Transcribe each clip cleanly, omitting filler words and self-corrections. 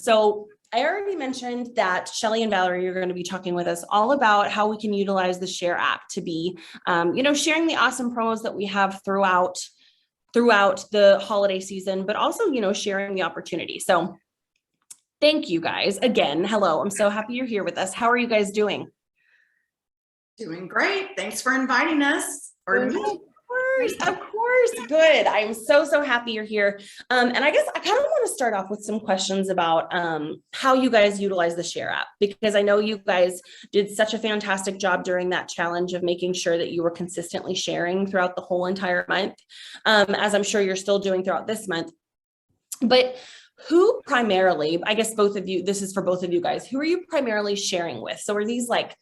So I already mentioned that Shelly and Valarie are going to be talking with us all about how we can utilize the Share app to be, sharing the awesome promos that we have throughout the holiday season, but also, sharing the opportunity. So thank you guys again. Hello. I'm so happy you're here with us. How are you guys doing? Doing great. Thanks for inviting us. Of course. Good. I'm so happy you're here. And I guess I kind of want to start off with some questions about how you guys utilize the Share app, because I know you guys did such a fantastic job during that challenge of making sure that you were consistently sharing throughout the whole entire month, as I'm sure you're still doing throughout this month. But who primarily, I guess both of you, this is for both of you guys, who are you primarily sharing with? So are these like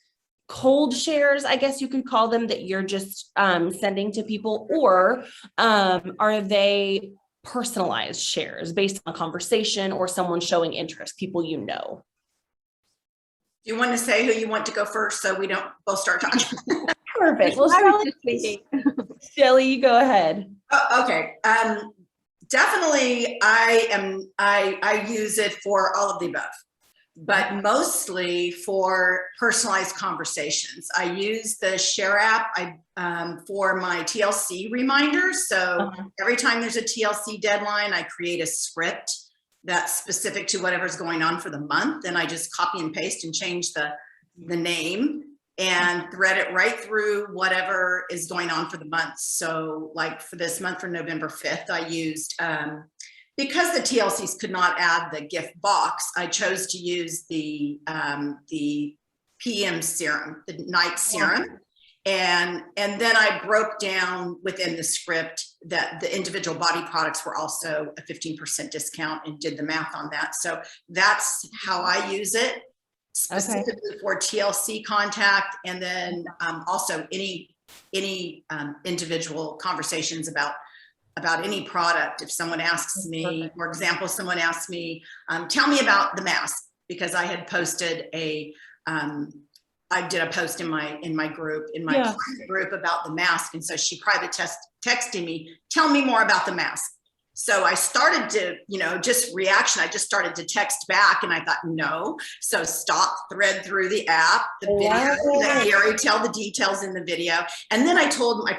cold shares, I guess you could call them, that you're just sending to people, or are they personalized shares based on a conversation or someone showing interest, people you know? Do you want to say who you want to go first so we don't both start talking? Perfect. Well, Shelly, you go ahead. Okay. Definitely, I use it for all of the above, but mostly for personalized conversations. I use the Share app for my TLC reminders. So every time there's a TLC deadline, I create a script that's specific to whatever's going on for the month. And I just copy and paste and change the name and thread it right through whatever is going on for the month. So like for this month, for November 5th, I used, because the TLCs could not add the gift box, I chose to use the PM serum, the night serum. And then I broke down within the script that the individual body products were also a 15% discount and did the math on that. So that's how I use it, specifically for TLC contact. And then also any individual conversations about any product. If someone asks me, for example, someone asks me, tell me about the mask, because I had posted I did a post in my group, client group, about the mask. And so she private texted me, tell me more about the mask. So I started to, just reaction. I just started to text back, and I thought, no. So stop, thread through the app, the video, let Gary tell the details in the video. And then I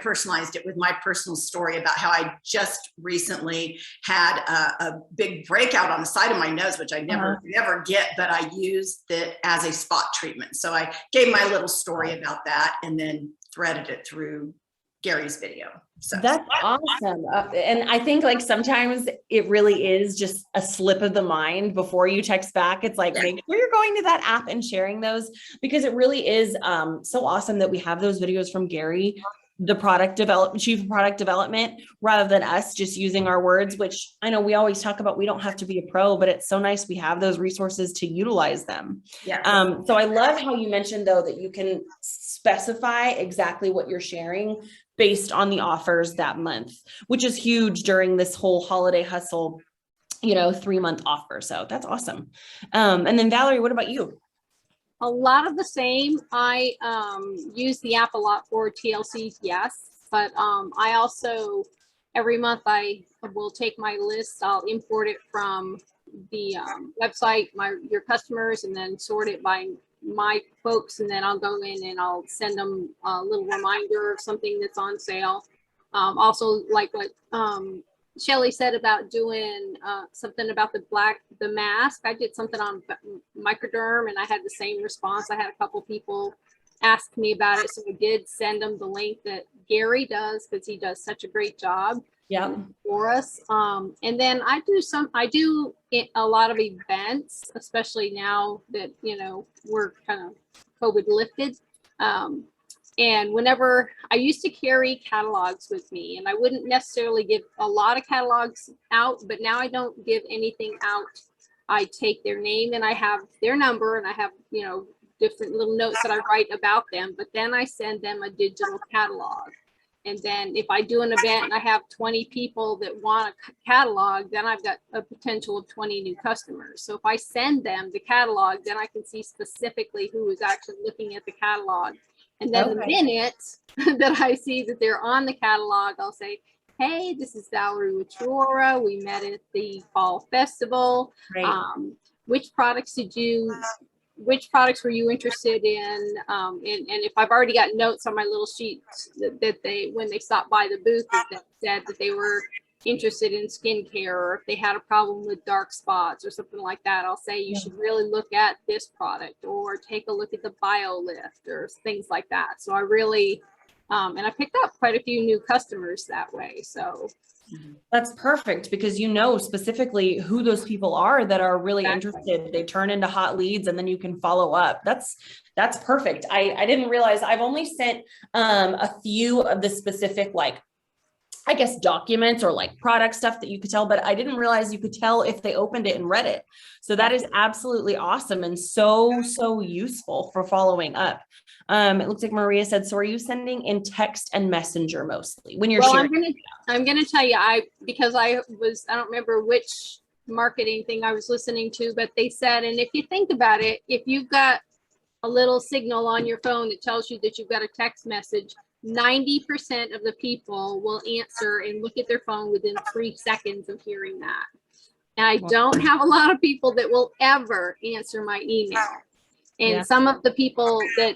personalized it with my personal story about how I just recently had a big breakout on the side of my nose, which I never get, but I used it as a spot treatment. So I gave my little story about that and then threaded it through Gary's video. So that's awesome. And I think like sometimes it really is just a slip of the mind before you text back. It's like, make sure you're going to that app and sharing those, because it really is so awesome that we have those videos from Gary, the chief of product development, rather than us just using our words, which I know we always talk about. We don't have to be a pro, but it's so nice we have those resources to utilize them. So I love how you mentioned though that you can specify exactly what you're sharing based on the offers that month, which is huge during this whole holiday hustle, 3-month offer. So that's awesome. And then Valarie, what about you? A lot of the same. I use the app a lot for TLCs, yes, but I also, every month I will take my list, I'll import it from the website, your customers, and then sort it by my folks, and then I'll go in and I'll send them a little reminder of something that's on sale. Also, like what Shelly said about doing something about the mask. I did something on microderm, and I had the same response. I had a couple people ask me about it, so I did send them the link that Gary does, because he does such a great job for us. And then I do a lot of events, especially now that we're kind of COVID lifted. And whenever I used to carry catalogs with me, and I wouldn't necessarily give a lot of catalogs out, but now I don't give anything out. I take their name and I have their number, and I have, different little notes that I write about them, but then I send them a digital catalog. And then if I do an event and I have 20 people that want a catalog, then I've got a potential of 20 new customers. So if I send them the catalog, then I can see specifically who is actually looking at the catalog. And then the minute that I see that they're on the catalog, I'll say, hey, this is Valarie with Trora. We met at the fall festival. which products were you interested in? And if I've already got notes on my little sheets that they, when they stopped by the booth, that said that they were interested in skincare, or if they had a problem with dark spots or something like that, I'll say you should really look at this product, or take a look at the BioLift or things like that. So I really, and I picked up quite a few new customers that way. So that's perfect, because you know specifically who those people are that are really interested. They turn into hot leads, and then you can follow up. That's perfect. I didn't realize I've only sent a few of the specific, like, I guess, documents or like product stuff that you could tell, but I didn't realize you could tell if they opened it and read it. So that is absolutely awesome and so useful for following up. It looks like Maria said, so are you sending in text and messenger mostly when you're sharing? I'm gonna tell you, because I don't remember which marketing thing I was listening to, but they said, and if you think about it, if you've got a little signal on your phone that tells you that you've got a text message, 90% of the people will answer and look at their phone within 3 seconds of hearing that. And I don't have a lot of people that will ever answer my email. And some of the people that,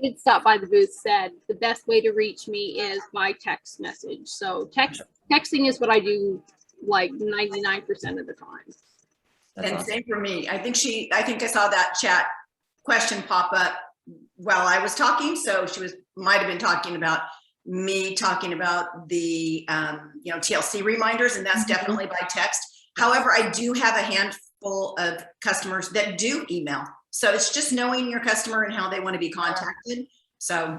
did stop by the booth said the best way to reach me is by text message. So texting is what I do like 99% of the time. That's awesome. Same for me. I think I saw that chat question pop up while I was talking. So she might have been talking about me talking about the, TLC reminders, and that's definitely by text. However, I do have a handful of customers that do email. So it's just knowing your customer and how they want to be contacted. So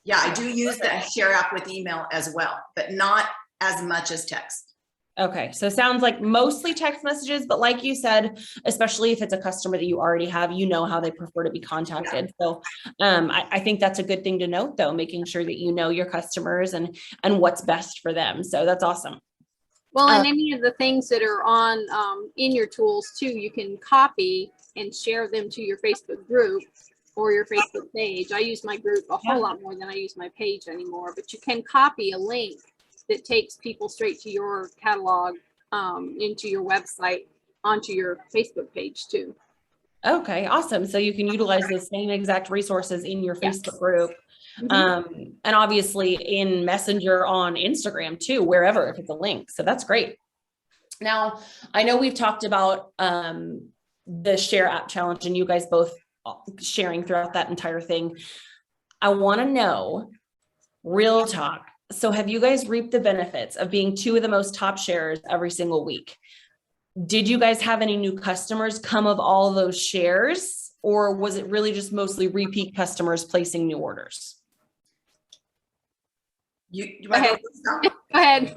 yeah, I do use the Share app with email as well, but not as much as text. Okay. So it sounds like mostly text messages, but like you said, especially if it's a customer that you already have, how they prefer to be contacted. So I think that's a good thing to note, though, making sure that you know your customers and what's best for them. So that's awesome. Well, and any of the things that are on in your tools too, you can copy and share them to your Facebook group or your Facebook page. I use my group a whole lot more than I use my page anymore, but you can copy a link that takes people straight to your catalog, into your website, onto your Facebook page too. Okay, awesome. So you can utilize the same exact resources in your Facebook group. And obviously in Messenger on Instagram too, wherever, if it's a link. So that's great. Now, I know we've talked about the Share app challenge, and you guys both sharing throughout that entire thing. I want to know, real talk. So have you guys reaped the benefits of being 2 of the most top sharers every single week? Did you guys have any new customers come of all those shares, or was it really just mostly repeat customers placing new orders? Go ahead. Go ahead.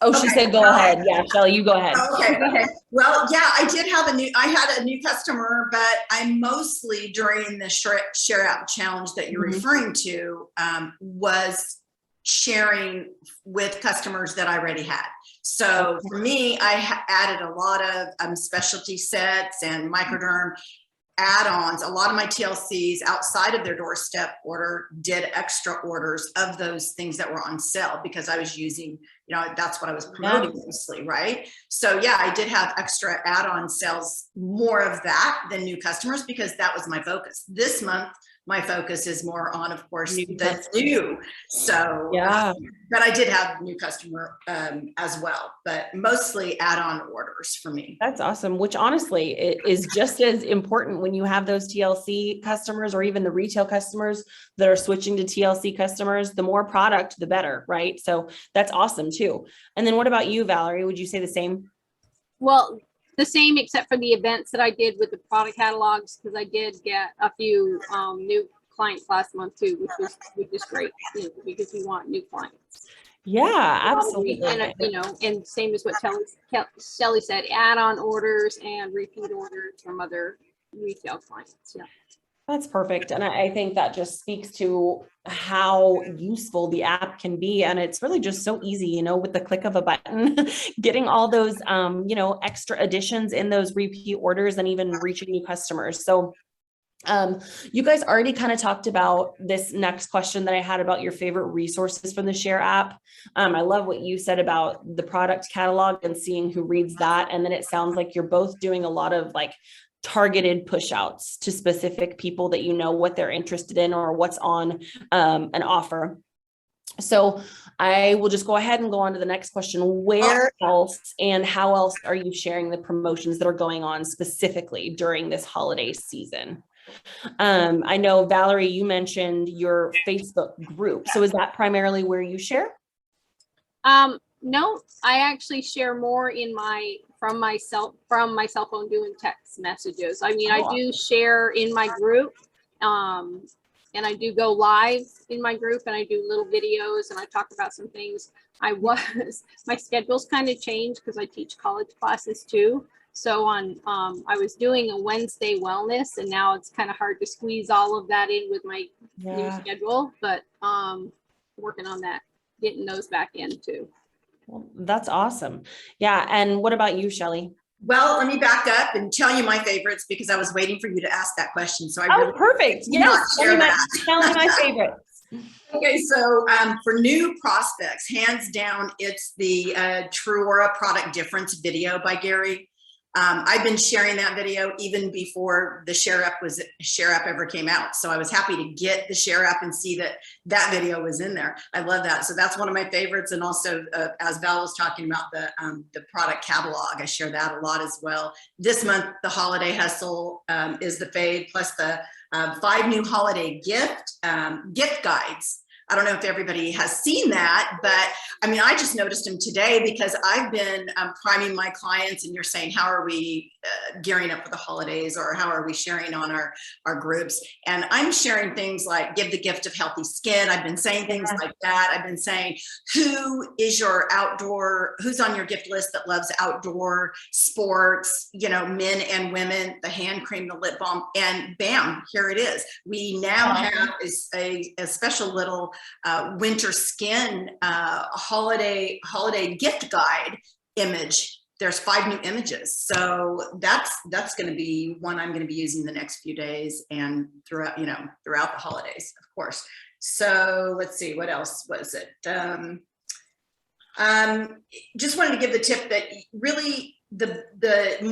Oh, she said, go ahead. Yeah, Shelly, you go ahead. Okay. Well, yeah, I had a new customer, but I mostly during the Share app challenge that you're referring to was sharing with customers that I already had. So for me, I added a lot of specialty sets and microderm add-ons. A lot of my TLCs outside of their doorstep order did extra orders of those things that were on sale, because I was using, that's what I was promoting mostly, right? So yeah, I did have extra add-on sales, more of that than new customers, because that was my focus. This month, my focus is more on, of course, the new. So, but I did have new customer as well, but mostly add-on orders for me. That's awesome. Which honestly is just as important when you have those TLC customers, or even the retail customers that are switching to TLC customers. The more product, the better, right? So that's awesome too. And then what about you, Valarie? Would you say the same? Well, the same, except for the events that I did with the product catalogs, because I did get a few new clients last month too, which is great, because we want new clients. Yeah, absolutely. And same as what Shelly said, add-on orders and repeat orders from other retail clients. Yeah. That's perfect. And I think that just speaks to how useful the app can be. And it's really just so easy, with the click of a button, getting all those, extra additions in those repeat orders and even reaching new customers. So You guys already kind of talked about this next question that I had about your favorite resources from the Share app. I love what you said about the product catalog and seeing who reads that. And then it sounds like you're both doing a lot of like targeted push outs to specific people that you know what they're interested in or what's on an offer. So I will just go ahead and go on to the next question. Where else and how else are you sharing the promotions that are going on specifically during this holiday season? I know, Valarie, you mentioned your Facebook group. So is that primarily where you share? No, I actually share more in from my cell phone doing text messages. I mean, I do share in my group, and I do go live in my group, and I do little videos, and I talk about some things. My schedule's kind of changed because I teach college classes too. So I was doing a Wednesday wellness, and now it's kind of hard to squeeze all of that in with my new schedule, but working on that, getting those back in too. Well, that's awesome. Yeah. And what about you, Shelly? Well, let me back up and tell you my favorites because I was waiting for you to ask that question. So perfect. Yes. Tell me my favorites. Okay, so for new prospects, hands down, it's the Truora Product Difference video by Gary. I've been sharing that video even before the Share app ever came out. So I was happy to get the Share app and see that video was in there. I love that. So that's one of my favorites. And also, as Val was talking about the product catalog, I share that a lot as well. This month, the Holiday Hustle is the fave, plus the 5 new holiday gift guides. I don't know if everybody has seen that, but I mean, I just noticed them today because I've been priming my clients, and you're saying, how are we gearing up for the holidays, or how are we sharing on our groups? And I'm sharing things like give the gift of healthy skin. I've been saying things like that. I've been saying, who's on your gift list that loves outdoor sports, men and women, the hand cream, the lip balm, and bam, here it is. We now have a special little winter skin holiday gift guide image. There's 5 new images, so that's going to be one I'm going to be using the next few days and throughout the holidays, of course. So let's see, what else was it? Just wanted to give the tip that really the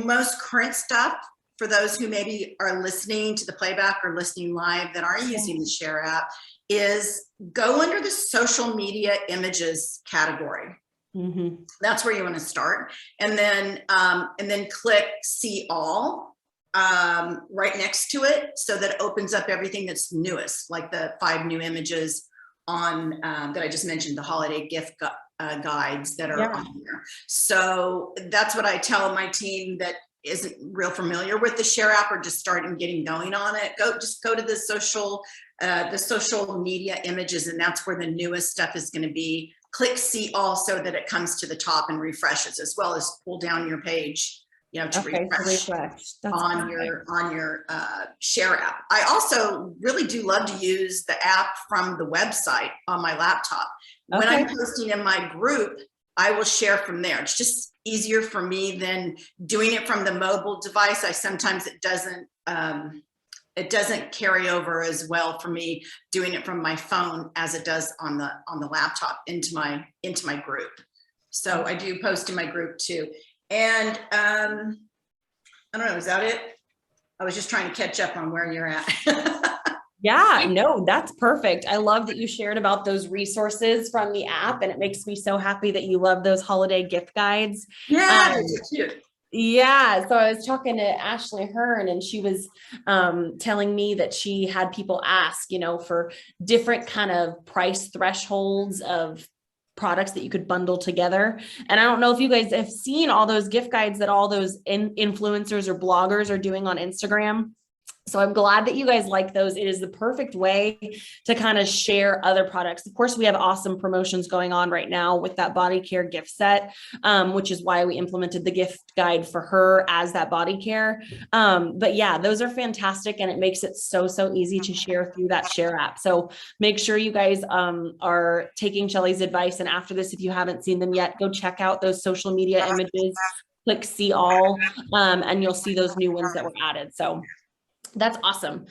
most current stuff for those who maybe are listening to the playback or listening live that are using the Share app is go under the social media images category. Mm-hmm. That's where you want to start. And then click see all right next to it, so that it opens up everything that's newest, like the 5 new images on that I just mentioned, the holiday gift guides that are on there. So that's what I tell my team that isn't real familiar with the Share app or just getting going on it. Go to the social media images, and that's where the newest stuff is going to be. Click see all so that it comes to the top and refreshes, as well as pull down your page, to refresh on your Share app. I also really do love to use the app from the website on my laptop. When I'm posting in my group, I will share from there. It's just easier for me than doing it from the mobile device. Sometimes it doesn't carry over as well for me doing it from my phone as it does on the laptop into my group. So I do post in my group too. And I don't know, is that it? I was just trying to catch up on where you're at. Yeah, no, that's perfect. I love that you shared about those resources from the app, and it makes me so happy that you love those holiday gift guides. Yeah, it's cute. Yeah. So I was talking to Ashley Hearn, and she was telling me that she had people ask, for different kind of price thresholds of products that you could bundle together. And I don't know if you guys have seen all those gift guides that all those influencers or bloggers are doing on Instagram. So I'm glad that you guys like those. It is the perfect way to kind of share other products. Of course, we have awesome promotions going on right now with that body care gift set, which is why we implemented the gift guide for her as that body care. But yeah, those are fantastic. And it makes it so easy to share through that Share app. So make sure you guys are taking Shelly's advice. And after this, if you haven't seen them yet, go check out those social media images, click see all, and you'll see those new ones that were added. So That's awesome.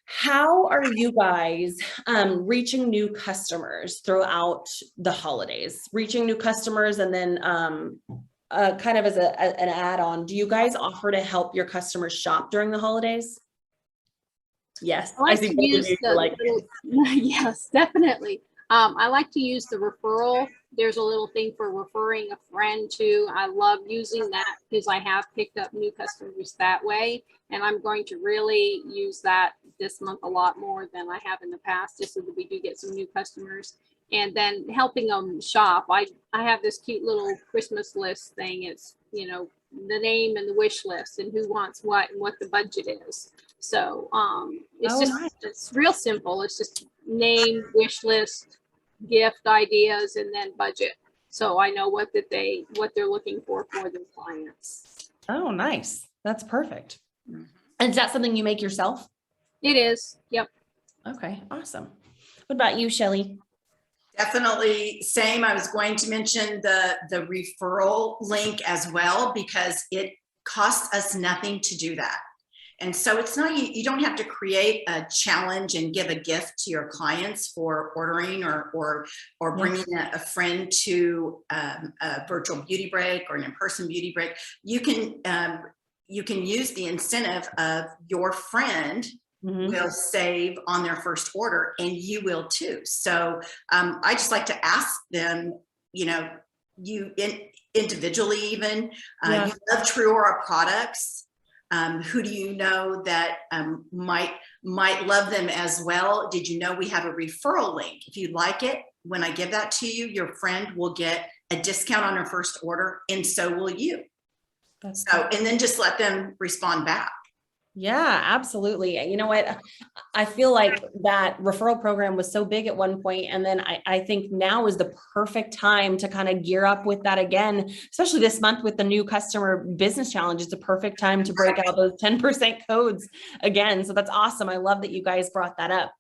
How are you guys reaching new customers throughout the holidays? Reaching new customers, and then kind of as an add-on, do you guys offer to help your customers shop during the holidays? Yes, I like see to both of use you, the like, little, yes, definitely. I like to use the referral. There's a little thing for referring a friend too. I love using that because I have picked up new customers that way. And I'm going to really use that this month a lot more than I have in the past, just so that we do get some new customers. And then helping them shop. I have this cute little Christmas list thing. It's, you know, the name and the wish list and who wants what and what the budget is. So it's just, nice. it's real simple. It's just name, wish list, gift ideas, and then budget. So I know what they're looking for their clients. Oh, nice. That's perfect. And is that something you make yourself? It is. Yep. Okay, awesome. What about you, Shelly? Definitely same. I was going to mention the referral link as well, because it costs us nothing to do that. And so it's not, you don't have to create a challenge and give a gift to your clients for ordering or bringing a friend to a virtual beauty break or an in-person beauty break. You can use the incentive of your friend will save on their first order, and you will too. So I just like to ask them, you know, individually even, you love Truora products. Who do you know that might love them as well? Did you know we have a referral link? If you like it, when I give that to you, your friend will get a discount on her first order, and so will you. And then just let them respond back. Yeah, absolutely. You know what? I feel like that referral program was so big at one point, and then I think now is the perfect time to kind of gear up with that again, especially this month with the new customer business challenge. It's a perfect time to break out those 10% codes again. So that's awesome. I love that you guys brought that up.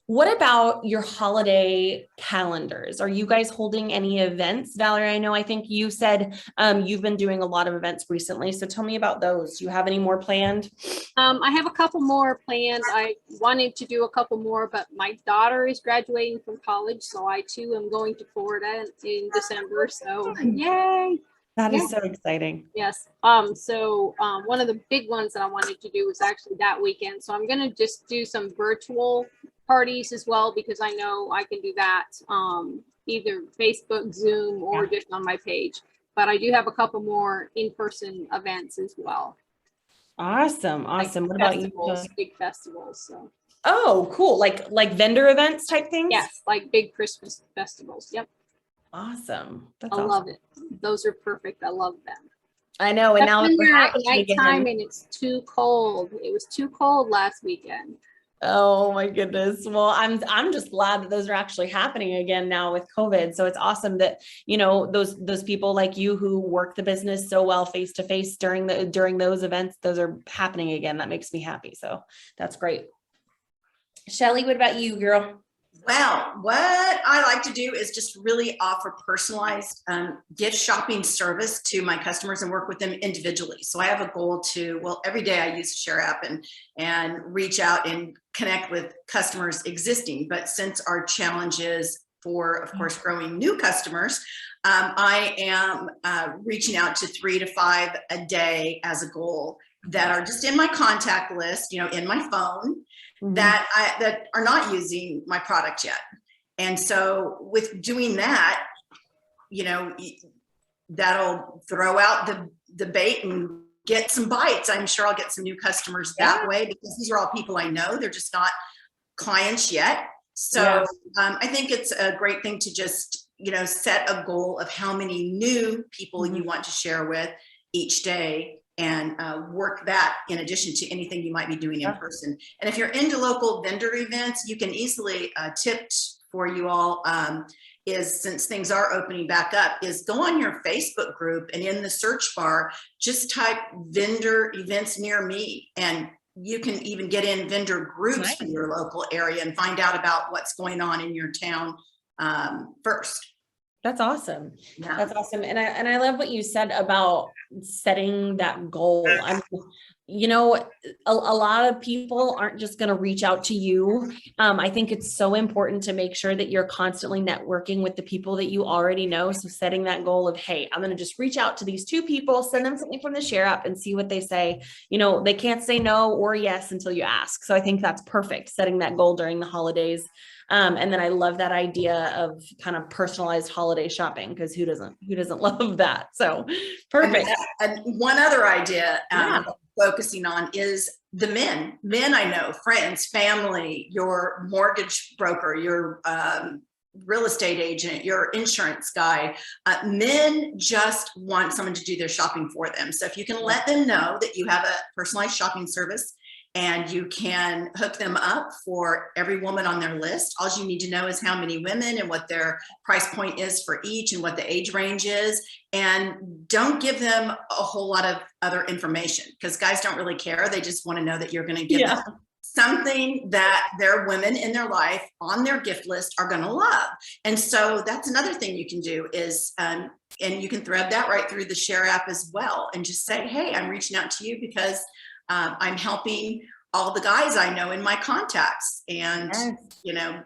What about your holiday calendars? Are you guys holding any events? Valarie, I think you said you've been doing a lot of events recently. So tell me about those. Do you have any more planned? I have a couple more planned. I wanted to do a couple more, but my daughter is graduating from college. So I too am going to Florida in December. So yay. That is so exciting. Yes. So one of the big ones that I wanted to do was actually that weekend. So I'm going to just do some virtual parties as well, because I know I can do that either Facebook, Zoom, or just on my page. But I do have a couple more in-person events as well. Awesome. Awesome. What about you? Big festivals. So. Oh, cool. Like vendor events type things? Yes, like big Christmas festivals. Yep. Awesome. I love it. Those are perfect. I love them. I know. And now it's at nighttime and it's too cold. It was too cold last weekend. Oh my goodness. Well, I'm just glad that those are actually happening again now with COVID. So it's awesome that, you know, those people like you who work the business so well face to face during those events, those are happening again. That makes me happy. So that's great. Shelly, what about you, girl? Well, what I like to do is just really offer personalized gift shopping service to my customers and work with them individually. So I have a goal to, well, every day I use the Share app and reach out and connect with customers existing. But since our challenge is for, of course, growing new customers, I am reaching out to 3 to 5 a day as a goal that are just in my contact list, you know, in my phone. That are not using my product yet. And so with doing that, you know, that'll throw out the bait and get some bites. I'm sure I'll get some new customers that way, because these are all people I know. They're just not clients yet. So I think it's a great thing to just, you know, set a goal of how many new people you want to share with each day, and work that in addition to anything you might be doing in person. And if you're into local vendor events, you can easily, tipped for you all, is, since things are opening back up, is go on your Facebook group and in the search bar, just type vendor events near me. And you can even get in vendor groups in your local area and find out about what's going on in your town first. That's awesome. Yeah. That's awesome. And I love what you said about setting that goal. you know, a lot of people aren't just going to reach out to you. I think it's so important to make sure that you're constantly networking with the people that you already know. So setting that goal of, hey, I'm going to just reach out to these 2 people, send them something from the Share app and see what they say. You know, they can't say no or yes until you ask. So I think that's perfect, setting that goal during the holidays. And then I love that idea of kind of personalized holiday shopping, because who doesn't love that? So perfect. And one other idea, Yeah. focusing on is the men. Men, I know, friends, family, your mortgage broker, your real estate agent, your insurance guy. Men just want someone to do their shopping for them. So if you can let them know that you have a personalized shopping service and you can hook them up for every woman on their list, all you need to know is how many women and what their price point is for each and what the age range is. And don't give them a whole lot of other information, because guys don't really care. They just want to know that you're going to give them something that their women in their life on their gift list are going to love. And so that's another thing you can do is, and you can thread that right through the Share app as well, and just say, hey, I'm reaching out to you because I'm helping all the guys I know in my contacts. And, you know,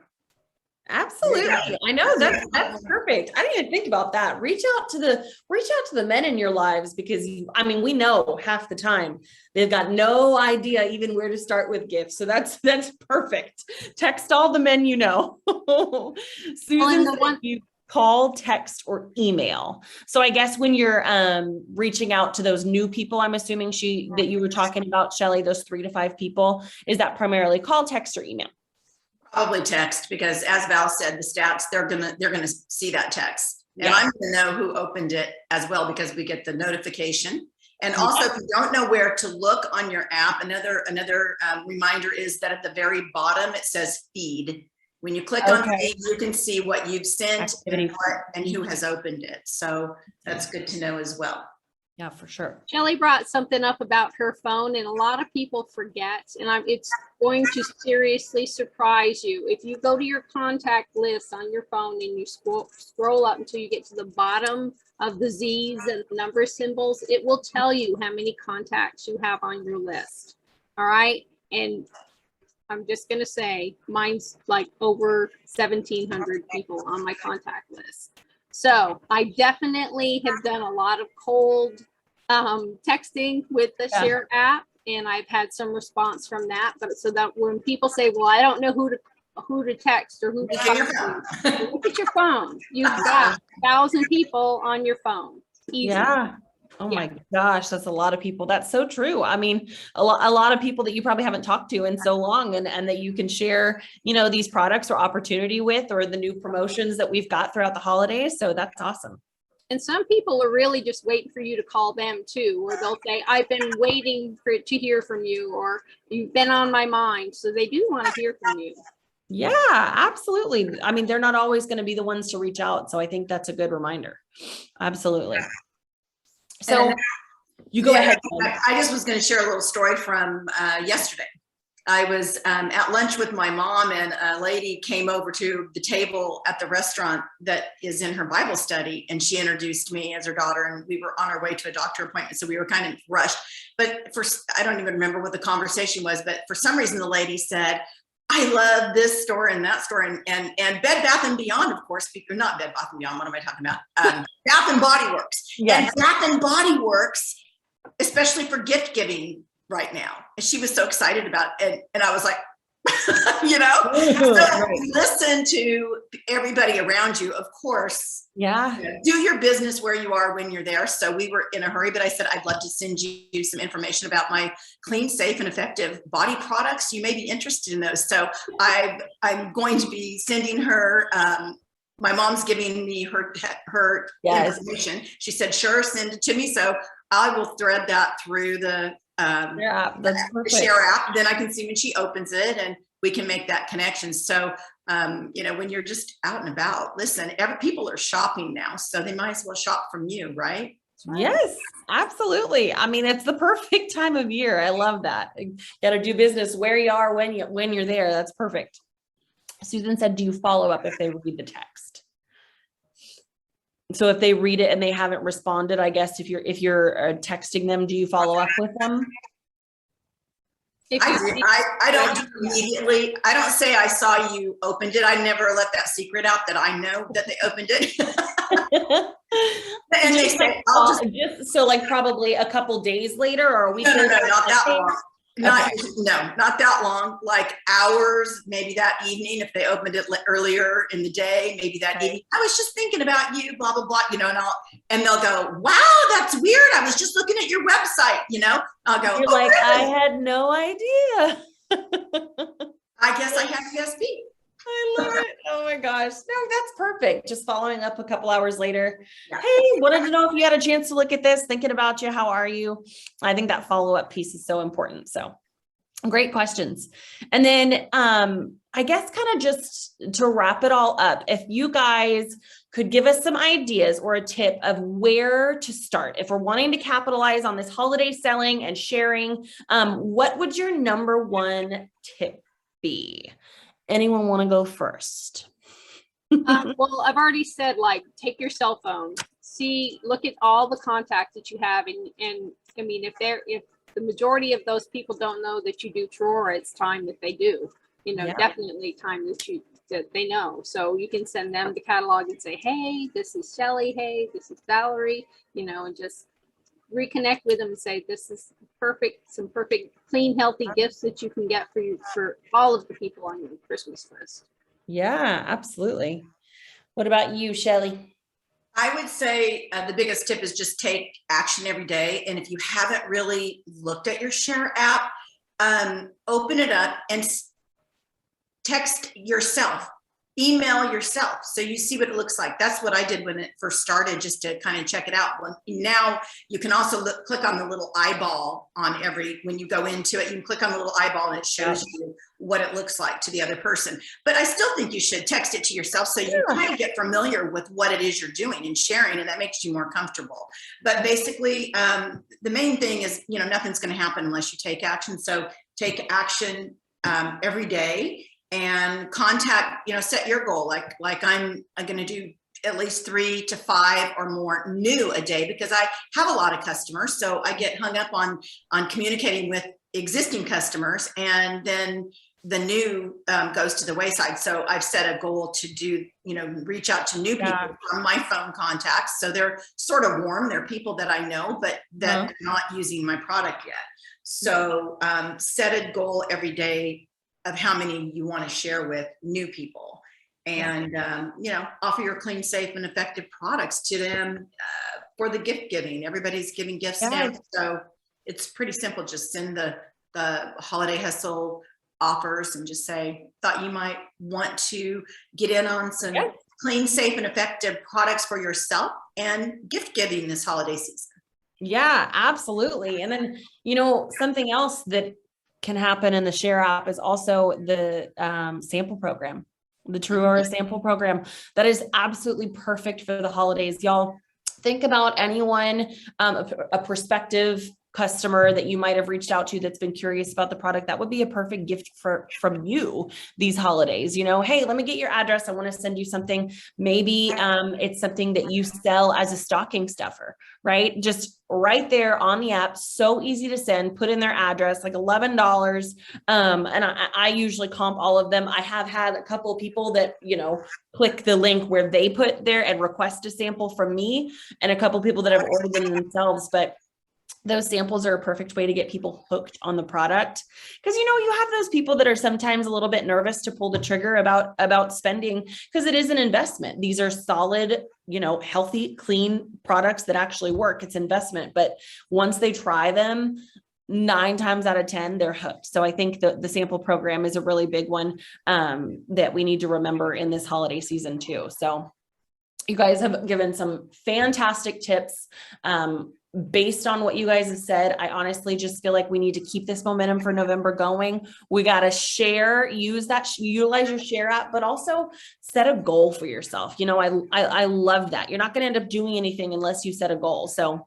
absolutely. I know that's perfect. I didn't even think about that. Reach out to the men in your lives, because I mean, we know half the time they've got no idea even where to start with gifts. So that's perfect. Text all the men you know. Susan, you call, text, or email. So I guess when you're reaching out to those new people, I'm assuming that you were talking about, Shelly, those 3 to 5 people, is that primarily call, text, or email? Probably text, because as Val said, the stats, they're gonna see that text. And I'm gonna know who opened it as well, because we get the notification. And also, if you don't know where to look on your app, another reminder is that at the very bottom it says feed. When you click on feed, you can see what you've sent and who has opened it. So that's good to know as well. Yeah, for sure. Shelly brought something up about her phone, and a lot of people forget, and it's going to seriously surprise you. If you go to your contact list on your phone and you scroll up until you get to the bottom of the Z's and the number symbols, it will tell you how many contacts you have on your list. All right. And I'm just going to say mine's like over 1,700 people on my contact list. So I definitely have done a lot of cold texting with the Share app, and I've had some response from that. But so that when people say, well, I don't know who to text or who to talk to, look at your phone. You've got 1,000 people on your phone. Easy. Yeah. Oh my gosh, that's a lot of people. That's so true. I mean, a lot of people that you probably haven't talked to in so long, and that you can share, you know, these products or opportunity with, or the new promotions that we've got throughout the holidays. So that's awesome. And some people are really just waiting for you to call them too, or they'll say, I've been waiting to hear from you, or you've been on my mind. So they do want to hear from you. Yeah, absolutely. I mean, they're not always going to be the ones to reach out. So I think that's a good reminder. Absolutely. So you go ahead. I just was going to share a little story from yesterday. I was at lunch with my mom, and a lady came over to the table at the restaurant that is in her Bible study, and she introduced me as her daughter, and we were on our way to a doctor appointment, so we were kind of rushed. But I don't even remember what the conversation was, but for some reason the lady said, I love this store and that store, and Bed Bath and Beyond, of course, not Bed Bath and Beyond, what am I talking about? Bath and Body Works. Yes. And Bath and Body Works, especially for gift giving right now. And she was so excited about it. And I was like, you know, so listen to everybody around you, of course. Yeah. Do your business where you are when you're there. So we were in a hurry, but I said, I'd love to send you some information about my clean, safe, and effective body products. You may be interested in those. So I'm going to be sending her, my mom's giving me her information. She said, sure, send it to me. So I will thread that through the Share app. Then I can see when she opens it, and we can make that connection. So, you know, when you're just out and about, listen, people are shopping now, so they might as well shop from you, right? Yes, absolutely. I mean, it's the perfect time of year. I love that. You got to do business where you are when you're there. That's perfect. Susan said, do you follow up if they read the text? So if they read it and they haven't responded, I guess if you're texting them, do you follow up with them? If I you do. see- I don't do immediately. I don't say I saw you opened it. I never let that secret out that I know that they opened it. And they Just say, like, I'll just, just so like probably a couple days later or a week no, later. not that Okay. long. Not that long, like hours, maybe that evening, if they opened it earlier in the day, maybe that Okay. evening. I was just thinking about you, blah, blah, blah, and they'll go, wow, that's weird. I was just looking at your website, I'll go, You're oh, like, really? I had no idea. I guess I have ESP. I love it. Oh my gosh. No, that's perfect. Just following up a couple hours later. Yeah. Hey, wanted to know if you had a chance to look at this, thinking about you. How are you? I think that follow-up piece is so important. So great questions. And then I guess kind of just to wrap it all up, if you guys could give us some ideas or a tip of where to start, if we're wanting to capitalize on this holiday selling and sharing, what would your number one tip be? Anyone want to go first? Well, I've already said, like, take your cell phone, look at all the contacts that you have, and I mean, if the majority of those people don't know that you do Trora, it's time that they do. Yeah. Definitely time that they know. So you can send them the catalog and say, hey, this is Shelly. Hey, this is Valarie. And just reconnect with them and say, this is some perfect, clean, healthy gifts that you can get for all of the people on your Christmas list. Yeah, absolutely. What about you, Shelly? I would say the biggest tip is just take action every day. And if you haven't really looked at your Share app, open it up and text yourself, email yourself, so you see what it looks like. That's what I did when it first started, just to kind of check it out. Now you can also click on the little eyeball when you go into it, you can click on the little eyeball and it shows you what it looks like to the other person. But I still think you should text it to yourself so you kind of get familiar with what it is you're doing and sharing, and that makes you more comfortable. But basically, the main thing is, nothing's going to happen unless you take action. So take action every day. And contact, set your goal. Like I'm going to do at least 3 to 5 or more new a day, because I have a lot of customers. So I get hung up on communicating with existing customers, and then the new goes to the wayside. So I've set a goal to do, reach out to new people from my phone contacts. So they're sort of warm. They're people that I know, but that are not using my product yet. So set a goal every day of how many you want to share with new people, and offer your clean, safe, and effective products to them for the gift giving. Everybody's giving gifts now, so it's pretty simple. Just send the holiday hustle offers and just say, thought you might want to get in on some clean, safe, and effective products for yourself and gift giving this holiday season. Yeah, absolutely. And then, something else that can happen in the Share app is also the sample program, the Trora sample program. That is absolutely perfect for the holidays. Y'all think about anyone, a prospective customer that you might have reached out to that's been curious about the product. That would be a perfect gift from you these holidays. Hey, let me get your address. I want to send you something. Maybe it's something that you sell as a stocking stuffer, right? Just right there on the app. So easy to send, put in their address, like $11. And I usually comp all of them. I have had a couple of people that, click the link where they put there and request a sample from me, and a couple of people that have ordered them themselves. But those samples are a perfect way to get people hooked on the product. Because, you have those people that are sometimes a little bit nervous to pull the trigger about spending, because it is an investment. These are solid, healthy, clean products that actually work. It's investment. But once they try them, 9 times out of 10, they're hooked. So I think the sample program is a really big one that we need to remember in this holiday season too. So you guys have given some fantastic tips. Based on what you guys have said, I honestly just feel like we need to keep this momentum for November going. We got to utilize your Share app, but also set a goal for yourself. I love that. You're not going to end up doing anything unless you set a goal. So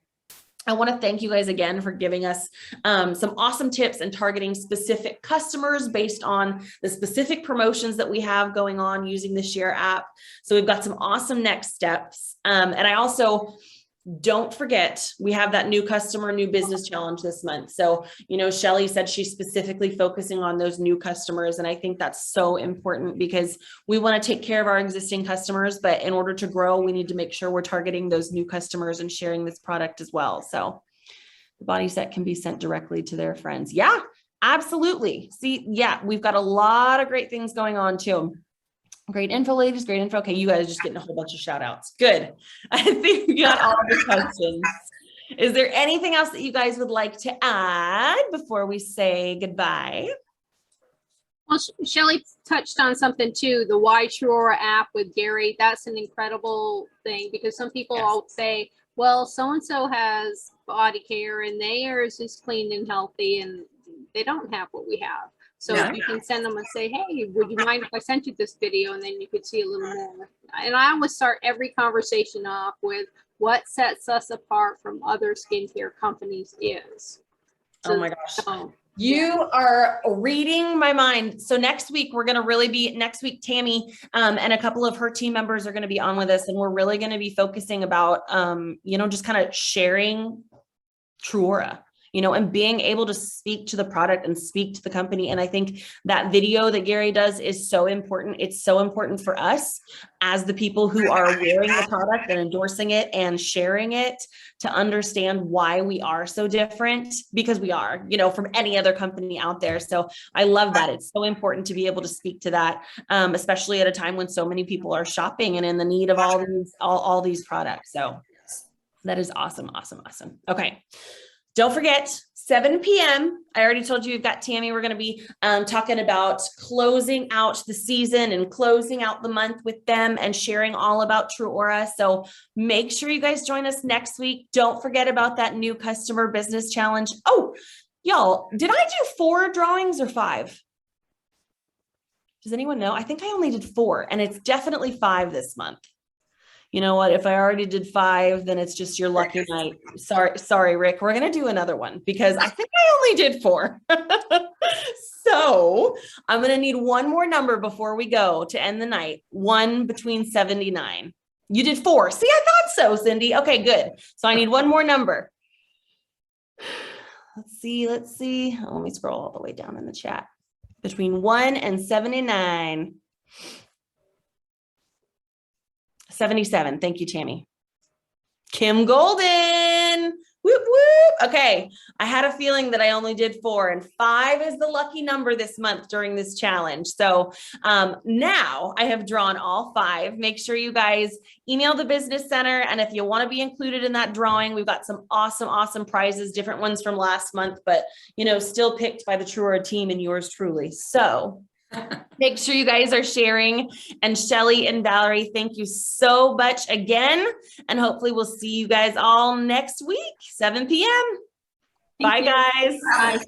I want to thank you guys again for giving us some awesome tips and targeting specific customers based on the specific promotions that we have going on using the Share app. So we've got some awesome next steps. And I also don't forget, we have that new customer, new business challenge this month. So, Shelly said she's specifically focusing on those new customers. And I think that's so important because we want to take care of our existing customers, but in order to grow, we need to make sure we're targeting those new customers and sharing this product as well. So the body set can be sent directly to their friends. Yeah, absolutely. See, yeah, we've got a lot of great things going on too. Great info, ladies. Great info. Okay, you guys are just getting a whole bunch of shout outs. Good. I think we got all the questions. Is there anything else that you guys would like to add before we say goodbye? Well, Shelly touched on something too, the Why Truora app with Gary. That's an incredible thing because some people all say, well, so-and-so has body care and theirs is clean and healthy and they don't have what we have. So you can send them and say, hey, would you mind if I sent you this video? And then you could see a little more. And I always start every conversation off with what sets us apart from other skincare companies is. Oh my gosh. You are reading my mind. So next week, Tammy and a couple of her team members are going to be on with us. And we're really going to be focusing about, just kind of sharing Truora, and being able to speak to the product and speak to the company. And I think that video that Gary does is so important. It's so important for us as the people who are wearing the product and endorsing it and sharing it to understand why we are so different, because we are, from any other company out there. So I love that. It's so important to be able to speak to that, especially at a time when so many people are shopping and in the need of all these products. So that is awesome. Awesome. Awesome. Okay. Don't forget, 7 p.m. I already told you we've got Tammy. We're going to be talking about closing out the season and closing out the month with them and sharing all about Truora. So make sure you guys join us next week. Don't forget about that new customer business challenge. Oh, y'all, did I do 4 drawings or 5? Does anyone know? I think I only did 4 and it's definitely 5 this month. You know what? If I already did 5, then it's just your lucky night. Sorry, Rick. We're going to do another one because I think I only did 4. So I'm going to need one more number before we go to end the night. 1 between 79. You did 4. See, I thought so, Cindy. Okay, good. So I need one more number. Let's see. Oh, let me scroll all the way down in the chat. Between 1 and 79. 77. Thank you, Tammy. Kim Golden. Whoop, whoop. Okay. I had a feeling that I only did 4 and 5 is the lucky number this month during this challenge. So now I have drawn all 5. Make sure you guys email the business center. And if you want to be included in that drawing, we've got some awesome, awesome prizes, different ones from last month, but still picked by the Truora team and yours truly. So make sure you guys are sharing. And Shelly and Valarie, thank you so much again. And hopefully we'll see you guys all next week, 7 p.m. Bye, guys. Bye.